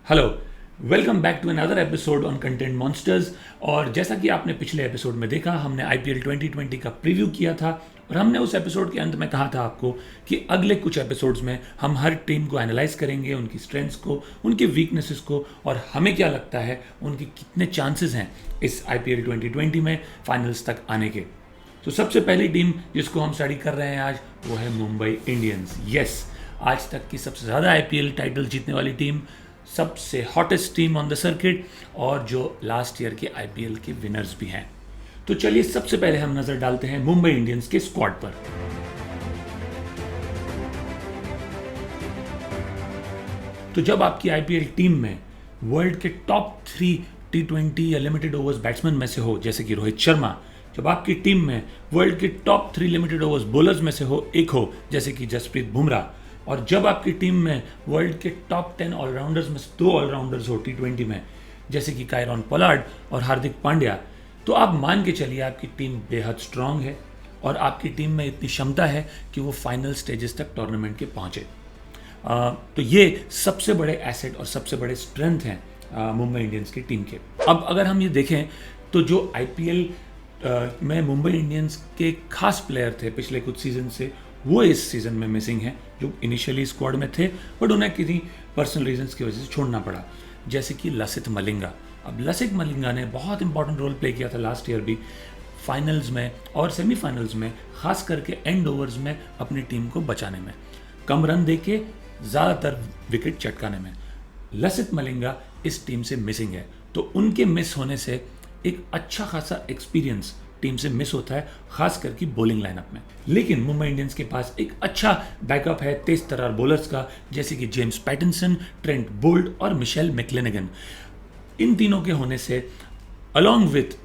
Hello, welcome back to another episode on Content Monsters. और जैसा कि आपने पिछले एपिसोड में देखा, हमने आईपीएल 2020 का प्रीव्यू किया था और हमने उस एपिसोड के अंत में कहा था आपको कि अगले कुछ एपिसोड्स में हम हर टीम को एनालाइज करेंगे, उनकी स्ट्रेंथ्स को, उनकी वीकनेसेस को, और हमें क्या लगता है उनके कितने चांसेस हैं इस आईपीएल 2020 में फाइनल्स तक आने के। तो सबसे पहली टीम जिसको हम स्टडी कर रहे हैं आज, वो है मुंबई इंडियंस। यस, आज तक की सबसे ज़्यादा आईपीएल टाइटल जीतने वाली टीम, सबसे hottest team on the circuit, और जो लास्ट ईयर के आईपीएल के विनर्स भी हैं। तो चलिए सबसे पहले हम नजर डालते हैं मुंबई इंडियंस के स्क्वाड पर। तो जब आपकी आईपीएल टीम में वर्ल्ड के टॉप 3 T20 या लिमिटेड ओवर्स बैट्समैन में से हो, जैसे कि रोहित शर्मा, जब आपकी टीम में वर्ल्ड के टॉप 3 लिमिटेड ओवर्स बॉलर्स में से एक हो, जैसे कि जसप्रीत बुमराह, और जब आपकी टीम में वर्ल्ड के टॉप 10 ऑलराउंडर्स में से 2 ऑलराउंडर्स हो T20 में, जैसे कि कायरन पोलार्ड और हार्दिक पांड्या, तो आप मान के चलिए आपकी टीम बेहद स्ट्रांग है और आपकी टीम में इतनी क्षमता है कि वो फाइनल स्टेजेस तक टूर्नामेंट के पहुंचे। तो ये सबसे बड़े एसेट और सबसे बड़े स्ट्रेंथ हैं मुंबई इंडियंस की टीम के। अब अगर हम ये देखें तो जो आईपीएल में मुंबई इंडियंस के खास प्लेयर थे पिछले कुछ सीजन से, वो इस सीज़न में मिसिंग हैं, जो इनिशियली स्क्वाड में थे बट उन्हें किसी पर्सनल रीजंस की वजह से छोड़ना पड़ा, जैसे कि लसिथ मलिंगा। अब लसिथ मलिंगा ने बहुत इंपॉर्टेंट रोल प्ले किया था लास्ट ईयर भी, फाइनल्स में और सेमीफाइनल्स में, खास करके एंड ओवर्स में अपनी टीम को बचाने में, कम रन देके ज़्यादातर विकेट चटकाने में। लसिथ मलिंगा इस टीम से मिसिंग है, तो उनके मिस होने से एक अच्छा खासा एक्सपीरियंस टीम से मिस होता है, खास करके बॉलिंग लाइनअप में। लेकिन मुंबई इंडियंस के पास एक अच्छा बैकअप है तेज तर्रार बॉलर्स का, जैसे कि जेम्स पैटिंसन, ट्रेंट बोल्ट और मिशेल मैक्लेनेगन। इन तीनों के होने से अलॉन्ग विथ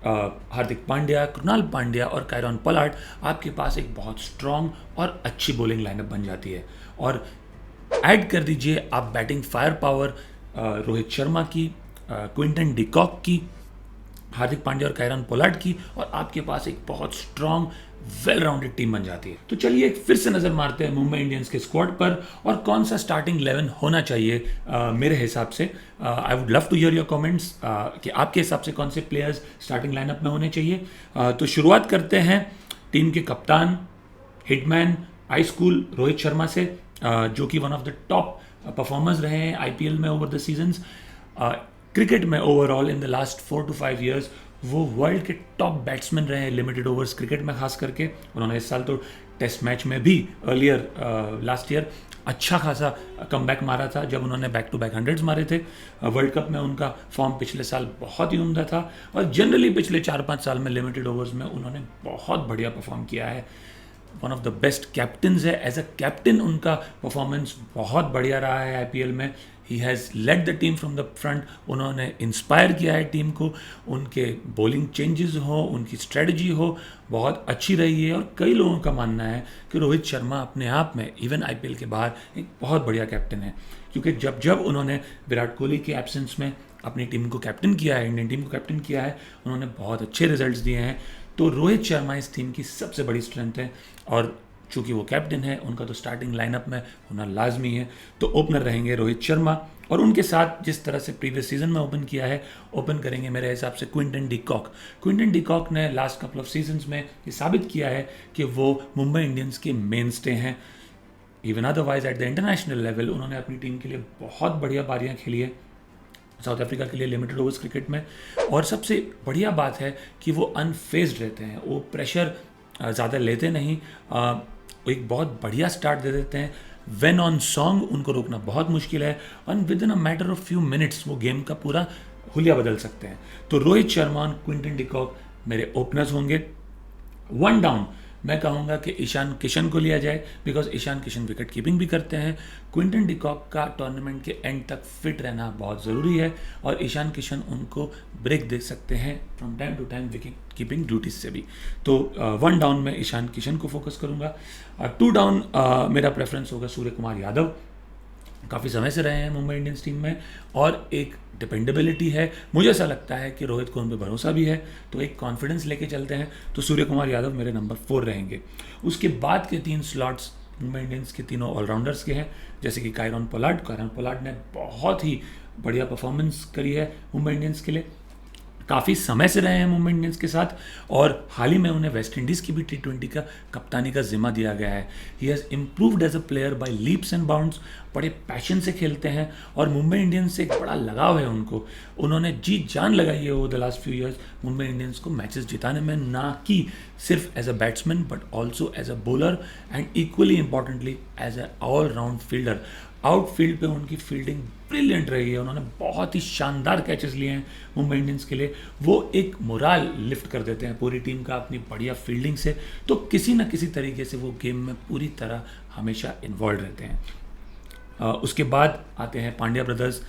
हार्दिक पांड्या, कृणाल पांड्या और कायरन पोलार्ड, आपके पास एक बहुत स्ट्रांग और अच्छी बॉलिंग लाइनअप बन जाती है। और ऐड कर दीजिए आप batting fire power Rohit Sharma की, क्विंटन डिकॉक की, हार्दिक पांड्या और कायरन पोलार्ड की, और आपके पास एक बहुत स्ट्रांग वेल राउंडेड टीम बन जाती है। तो चलिए फिर से नजर मारते हैं मुंबई इंडियंस के स्क्वाड पर और कौन सा स्टार्टिंग 11 होना चाहिए मेरे हिसाब से। I would love to hear your comments कि आपके हिसाब से कौन से प्लेयर्स स्टार्टिंग लाइनअप में होने चाहिए। तो शुरुआत करते हैं टीम के कप्तान, hitman, high school Rohit Sharma से, जो कि one of the top performers रहे हैं आईपीएल में ओवर द सीजन्स। क्रिकेट में overall in the last 4 to 5 years वो वर्ल्ड के टॉप बैट्समैन रहे हैं लिमिटेड ओवर्स क्रिकेट में, खास करके उन्होंने इस साल तो टेस्ट मैच में भी अर्लियर लास्ट ईयर अच्छा खासा कमबैक मारा था, जब उन्होंने बैक टू बैक 100s मारे थे। वर्ल्ड कप में उनका फॉर्म पिछले साल बहुत ही उम्दा था और जनरली पिछले 4-5 साल में लिमिटेड ओवर्स में उन्होंने बहुत बढ़िया परफॉर्म किया है। One of the best captains है, एज अ कैप्टन उनका परफॉर्मेंस बहुत बढ़िया रहा है आईपीएल में। He has led the team from the front, उन्होंने इंस्पायर किया है टीम को, उनके बॉलिंग चेंजेस हो, उनकी स्ट्रेटजी हो, बहुत अच्छी रही है। और कई लोगों का मानना है कि रोहित शर्मा अपने आप में इवन आईपीएल के बाहर एक बहुत बढ़िया कैप्टन है, क्योंकि जब जब उन्होंने विराट कोहली के एब्सेंस में अपनी टीम को कैप्टन किया है, इंडियन टीम को कैप्टन किया है, उन्होंने बहुत अच्छे रिजल्ट्स दिए हैं। तो रोहित शर्मा इस टीम की सबसे बड़ी स्ट्रेंथ है, और चूंकि वो कैप्टन है उनका तो स्टार्टिंग लाइनअप में होना लाजमी है। तो ओपनर रहेंगे रोहित शर्मा, और उनके साथ जिस तरह से प्रीवियस सीजन में ओपन किया है, ओपन करेंगे मेरे हिसाब से क्विंटन डिकॉक। क्विंटन डिकॉक ने लास्ट कपल ऑफ सीजन्स में ये साबित किया है कि वो मुंबई इंडियंस के मेन स्टे हैं। Even otherwise at the international level उन्होंने अपनी टीम के लिए बहुत बढ़िया पारियाँ खेली है, साउथ अफ्रीका के लिए लिमिटेड ओवर्स क्रिकेट में। और सबसे बढ़िया बात है कि वो अनफेज्ड रहते हैं, वो प्रेशर ज़्यादा लेते नहीं, एक बहुत बढ़िया स्टार्ट दे देते हैं। वेन ऑन सॉन्ग उनको रोकना बहुत मुश्किल है, और with in a matter of few minutes वो गेम का पूरा हुलिया बदल सकते हैं। तो रोहित शर्मा और क्विंटन डिकॉक मेरे ओपनर्स होंगे। वन डाउन मैं कहूँगा कि ईशान किशन को लिया जाए, because Ishan Kishan wicket keeping भी करते हैं। क्विंटन डिकॉक का टूर्नामेंट के एंड तक फिट रहना बहुत ज़रूरी है, और ईशान किशन उनको ब्रेक दे सकते हैं from time to time wicket keeping duties से भी। तो वन डाउन में ईशान किशन को फोकस करूँगा। टू डाउन मेरा प्रेफरेंस होगा सूर्य कुमार यादव, काफ़ी समय से रहे हैं मुंबई इंडियंस टीम में, और एक डिपेंडेबिलिटी है। मुझे ऐसा लगता है कि रोहित को उन पर भरोसा भी है, तो एक कॉन्फिडेंस लेके चलते हैं। तो सूर्य कुमार यादव मेरे नंबर 4 रहेंगे। उसके बाद के 3 स्लॉट्स मुंबई इंडियंस के तीनों ऑलराउंडर्स के हैं, जैसे कि कायरन पोलार्ड ने बहुत ही बढ़िया परफॉर्मेंस करी है मुंबई इंडियंस के लिए, काफ़ी समय से रहे हैं मुंबई इंडियंस के साथ, और हाल ही में उन्हें वेस्ट इंडीज़ की भी T20 का कप्तानी का जिम्मा दिया गया है। He has improved as a player by leaps and bounds, बड़े पैशन से खेलते हैं और मुंबई इंडियंस से एक बड़ा लगाव है उनको। उन्होंने जी जान लगाई है over the last few years Mumbai Indians को मैचेस जिताने में, ना कि सिर्फ as a batsman but also as a bowler and equally importantly as a all round fielder. Outfield पे उनकी फील्डिंग ब्रिलियंट रही है, उन्होंने बहुत ही शानदार कैचेस लिए हैं मुंबई इंडियंस के लिए। वो एक मोराल लिफ्ट कर देते हैं पूरी टीम का अपनी बढ़िया फील्डिंग से, तो किसी न किसी तरीके से वो गेम में पूरी तरह हमेशा इन्वॉल्व रहते हैं। उसके बाद आते हैं पांड्या ब्रदर्स।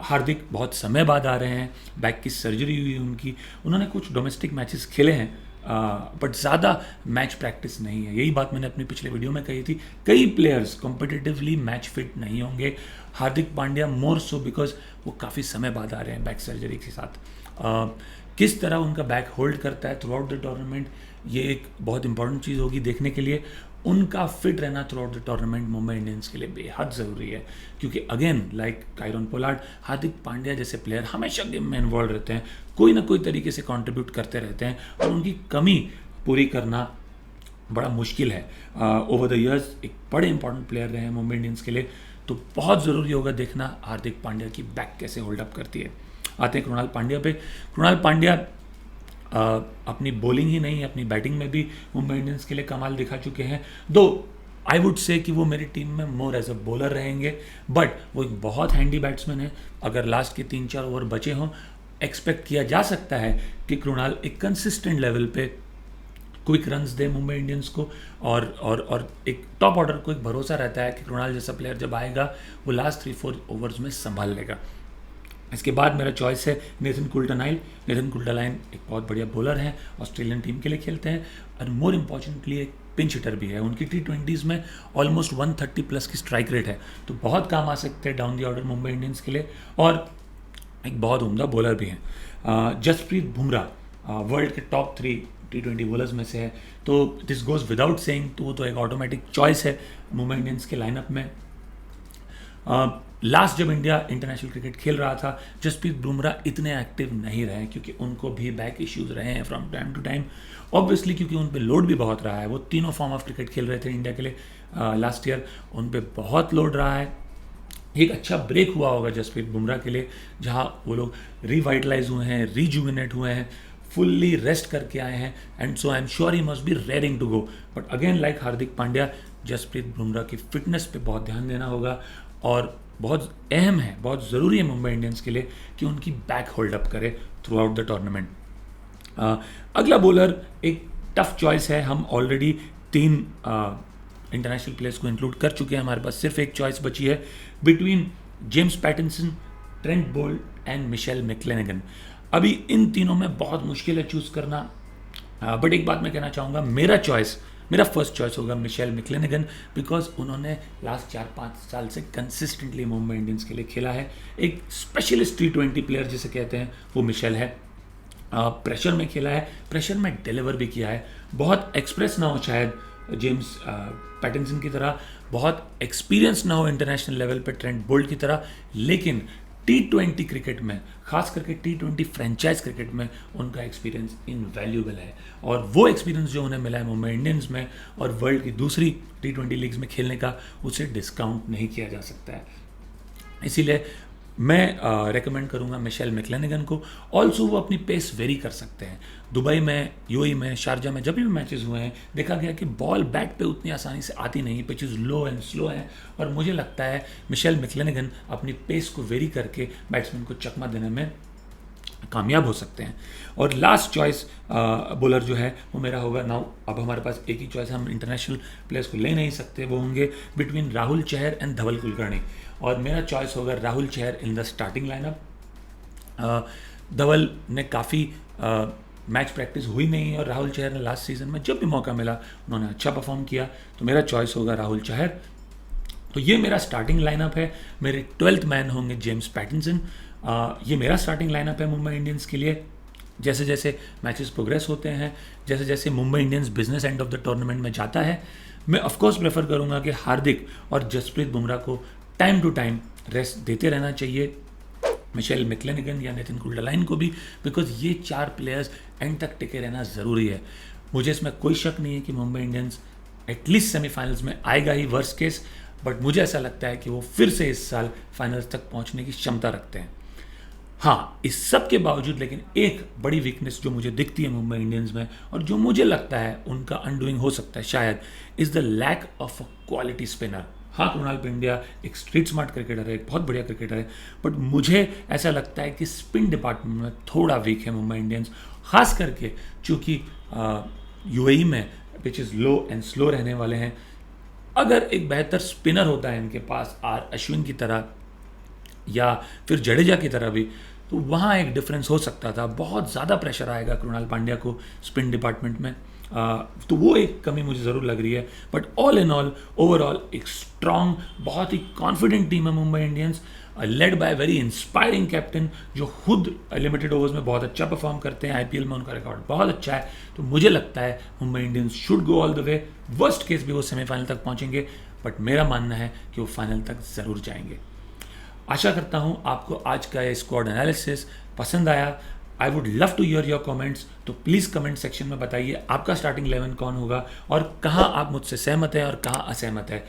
हार्दिक बहुत समय बाद आ रहे हैं, बैक की सर्जरी हुई उनकी, उन्होंने कुछ डोमेस्टिक मैचेस खेले हैं बट ज़्यादा मैच प्रैक्टिस नहीं है। यही बात मैंने अपनी पिछले वीडियो में कही थी, कई प्लेयर्स कॉम्पिटिटिवली मैच फिट नहीं होंगे, हार्दिक पांड्या मोर सो बिकॉज वो काफ़ी समय बाद आ रहे हैं बैक सर्जरी के साथ। किस तरह उनका बैक होल्ड करता है थ्रू आउट द टूर्नामेंट, ये एक बहुत इंपॉर्टेंट चीज़ होगी देखने के लिए। उनका फिट रहना through out the tournament Mumbai Indians के लिए बेहद ज़रूरी है, क्योंकि again like Kieron Pollard, Hardik Pandya जैसे प्लेयर हमेशा गेम में इन्वॉल्व रहते हैं, कोई ना कोई तरीके से कंट्रीब्यूट करते रहते हैं और उनकी कमी पूरी करना बड़ा मुश्किल है। ओवर द ईयर्स एक बड़े इंपॉर्टेंट प्लेयर रहे हैं मुंबई इंडियंस के लिए, तो बहुत ज़रूरी होगा देखना हार्दिक पांड्या की बैक कैसे होल्ड अप करती है। आते हैं कृणाल पांड्या पे। कृणाल पांड्या अपनी बॉलिंग ही नहीं, अपनी बैटिंग में भी मुंबई इंडियंस के लिए कमाल दिखा चुके हैं। दो आई वुड से कि वो मेरी टीम में मोर एज अ बॉलर रहेंगे, बट वो एक बहुत हैंडी बैट्समैन है। अगर लास्ट के 3-4 ओवर बचे हों, एक्सपेक्ट किया जा सकता है कि कृणाल एक कंसिस्टेंट लेवल पे क्विक रन्स दे मुंबई इंडियंस को, और एक टॉप ऑर्डर को एक भरोसा रहता है कि कृणाल जैसा प्लेयर जब आएगा वो लास्ट 3-4 ओवर्स में संभाल लेगा। इसके बाद मेरा चॉइस है नेथन कुल्टरनाइल। नेथन कुल्टरनाइल एक बहुत बढ़िया बॉलर हैं, ऑस्ट्रेलियन टीम के लिए खेलते हैं और मोर इम्पॉर्टेंटली एक पिंच हिटर भी है। उनकी T20s में ऑलमोस्ट 130 प्लस की स्ट्राइक रेट है, तो बहुत काम आ सकते हैं down the order Mumbai Indians के लिए, और एक बहुत उम्दा बॉलर भी हैं। जसप्रीत बुमराह वर्ल्ड के टॉप 3 T20 बॉलर्स में से है, तो दिस गोज विदाउट सेइंग, तो वो तो एक ऑटोमेटिक चॉइस है मुंबई इंडियंस के लाइनअप में। लास्ट जब इंडिया इंटरनेशनल क्रिकेट खेल रहा था, जसप्रीत बुमराह इतने एक्टिव नहीं रहे क्योंकि उनको भी बैक इश्यूज रहे हैं from time to time, obviously क्योंकि उन पे लोड भी बहुत रहा है। वो तीनों फॉर्म ऑफ क्रिकेट खेल रहे थे इंडिया के लिए लास्ट ईयर, उन पे बहुत लोड रहा है। एक अच्छा ब्रेक हुआ होगा जसप्रीत बुमराह के लिए, जहां वो लोग रिवाइटलाइज हुए हैं, रिजुविनेट हुए हैं, फुल्ली रेस्ट करके आए हैं, and so I am sure he must be raring to go. But again like Hardik Pandya, Jasprit Bumrah की फिटनेस पे बहुत ध्यान देना होगा, और बहुत अहम है, बहुत ज़रूरी है मुंबई इंडियंस के लिए कि उनकी बैक होल्ड अप करे थ्रू आउट द टूर्नामेंट। अगला बॉलर एक टफ चॉइस है, हम ऑलरेडी 3 इंटरनेशनल प्लेयर्स को इंक्लूड कर चुके हैं, हमारे पास सिर्फ एक चॉइस बची है between James Pattinson, Trent Boult and Mitchell McClenaghan. अभी इन तीनों में बहुत मुश्किल है चूज़ करना, बट एक बात मैं कहना चाहूँगा, मेरा फर्स्ट चॉइस होगा मिशेल मैक्लेनेगन, बिकॉज उन्होंने लास्ट 4-5 साल से कंसिस्टेंटली मुंबई इंडियंस के लिए खेला है। एक स्पेशलिस्ट T20 प्लेयर जिसे कहते हैं वो मिशेल है। प्रेशर में खेला है, प्रेशर में डिलीवर भी किया है, बहुत एक्सप्रेस ना हो शायद जेम्स पैटिंसन की तरह, बहुत एक्सपीरियंस ना हो इंटरनेशनल लेवल पे ट्रेंट बोल्ट की तरह, लेकिन T20 क्रिकेट में, खास करके T20 फ्रेंचाइज क्रिकेट में उनका एक्सपीरियंस इनवैल्यूएबल है, और वो एक्सपीरियंस जो उन्हें मिला है मुंबई इंडियंस में और वर्ल्ड की दूसरी T20 लीग्स में खेलने का, उसे डिस्काउंट नहीं किया जा सकता है। इसीलिए मैं रेकमेंड करूंगा मिशेल मैक्लेनेगन को। ऑल्सो वो अपनी पेस वेरी कर सकते हैं। दुबई में, यूएई में, शारजा में जब भी मैचेस हुए हैं, देखा गया कि बॉल बैट पे उतनी आसानी से आती नहीं, पिचेस लो एंड स्लो हैं, और मुझे लगता है मिशेल मैक्लेनेगन अपनी पेस को वेरी करके बैट्समैन को चकमा देने में कामयाब हो सकते हैं। और लास्ट चॉइस बॉलर जो है वो मेरा होगा नाउ, अब हमारे पास एक ही चॉइस, हम इंटरनेशनल प्लेयर्स को ले नहीं सकते, वो होंगे बिटवीन राहुल चहर एंड धवल कुलकर्णी, और मेरा चॉइस होगा Rahul Chahar in the starting lineup. Dhawal ने काफ़ी मैच प्रैक्टिस हुई नहीं, और राहुल चहर ने लास्ट सीजन में जब भी मौका मिला उन्होंने अच्छा परफॉर्म किया, तो मेरा चॉइस होगा राहुल चहर। तो ये मेरा स्टार्टिंग लाइनअप है। मेरे 12th मैन होंगे जेम्स पैटिंसन। ये मेरा स्टार्टिंग लाइनअप है मुंबई इंडियंस के लिए। जैसे जैसे मैचेस प्रोग्रेस होते हैं, जैसे जैसे Mumbai Indians business end of the tournament में जाता है, मैं ऑफकोर्स प्रेफर करूंगा कि हार्दिक और जसप्रीत बुमराह को टाइम टू टाइम रेस्ट देते रहना चाहिए, मिशेल मैक्लेनिगन या नितिन कुल्डरलाइन को भी, बिकॉज ये 4 प्लेयर्स एंड तक टिके रहना ज़रूरी है। मुझे इसमें कोई शक नहीं है कि मुंबई इंडियंस एटलीस्ट सेमीफाइनल्स में आएगा ही, वर्स्ट केस, बट मुझे ऐसा लगता है कि वो फिर से इस साल फाइनल्स तक पहुंचने की क्षमता रखते हैं। हाँ, इस सब के बावजूद लेकिन एक बड़ी वीकनेस जो मुझे दिखती है मुंबई इंडियंस में, और जो मुझे लगता है उनका अनडूइंग हो सकता है शायद, is the lack of a quality spinner. हाँ, कृणाल पंड्या एक स्ट्रीट स्मार्ट क्रिकेटर है, एक बहुत बढ़िया क्रिकेटर है, बट मुझे ऐसा लगता है कि स्पिन डिपार्टमेंट में थोड़ा वीक है मुंबई इंडियंस, खास करके चूँकि यूएई में pitch is low and slow रहने वाले हैं। अगर एक बेहतर स्पिनर होता है इनके पास, आर अश्विन की तरह या फिर जडेजा की तरह भी, तो वहाँ एक डिफरेंस हो सकता था। बहुत ज़्यादा प्रेशर आएगा कृणाल पांड्या को स्पिन डिपार्टमेंट में, तो वो एक कमी मुझे ज़रूर लग रही है। But all in all, overall एक स्ट्रॉन्ग, बहुत ही कॉन्फिडेंट टीम है Mumbai Indians, led by very inspiring captain जो खुद लिमिटेड ओवर्स में बहुत अच्छा परफॉर्म करते हैं। आईपीएल में उनका रिकॉर्ड बहुत अच्छा है, तो मुझे लगता है Mumbai Indians should go all the way. Worst case भी वो सेमीफाइनल तक पहुंचेंगे, बट मेरा मानना है कि वो फाइनल तक ज़रूर जाएंगे। आशा करता हूँ आपको आज का ये स्क्वाड एनालिसिस पसंद आया। I would love to hear your comments, तो प्लीज़ कमेंट सेक्शन में बताइए आपका स्टार्टिंग 11 कौन होगा और कहाँ आप मुझसे सहमत हैं और कहाँ असहमत है।